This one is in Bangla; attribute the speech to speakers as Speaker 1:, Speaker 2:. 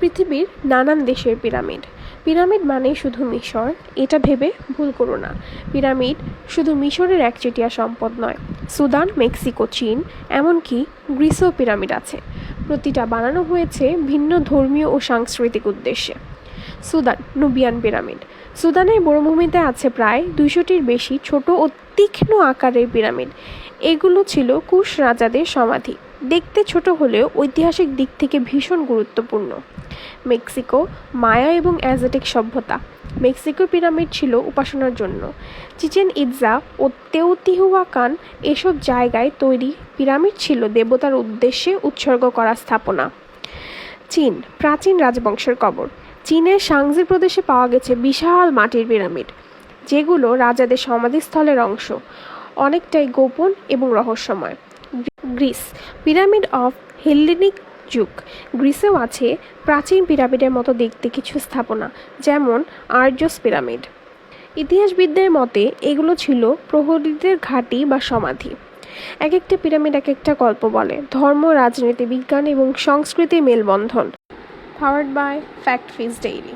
Speaker 1: পৃথিবীর নানান দেশের পিরামিড। পিরামিড মানেই শুধু মিশর, এটা ভেবে ভুল করো না। পিরামিড শুধু মিশরের একচেটিয়া সম্পদ নয়। সুদান, মেক্সিকো, চীন, এমনকি গ্রিসেও পিরামিড আছে। প্রতিটা বানানো হয়েছে ভিন্ন ধর্মীয় ও সাংস্কৃতিক উদ্দেশ্যে। Sudan, Nubian pyramid. সুদানের মরুভূমিতে আছে প্রায় 200টির বেশি ছোট ও তীক্ষ্ণ আকারের পিরামিড। এগুলো ছিল কুশ রাজাদের সমাধি। দেখতে ছোট হলেও ঐতিহাসিক দিক থেকে ভীষণ গুরুত্বপূর্ণ। মেক্সিকো, মায়া এবং অ্যাজটেক সভ্যতা। মেক্সিকোর পিরামিড ছিল উপাসনার জন্য। চিচেন ইৎজা ও তেওতিহুয়াকান এসব জায়গায় তৈরি পিরামিড ছিল দেবতার উদ্দেশ্যে উৎসর্গ করা স্থাপনা। চীন, প্রাচীন রাজবংশের কবর। চীনের শাংজি প্রদেশে পাওয়া গেছে বিশাল মাটির পিরামিড, যেগুলো রাজাদের সমাধিস্থলের অংশ, অনেকটাই গোপন এবং রহস্যময়। গ্রিস, পিরামিড অফ হেলেনিক যুগ। গ্রিসেও আছে প্রাচীন পিরামিডের মতো দেখতে কিছু স্থাপনা, যেমন আর্যস পিরামিড। ইতিহাসবিদদের মতে এগুলো ছিল প্রহরীদের ঘাঁটি বা সমাধি। এক একটা পিরামিড এক একটা গল্প বলে, ধর্ম, রাজনীতি, বিজ্ঞান এবং সংস্কৃতির মেলবন্ধন। Powered by fact fizz daily.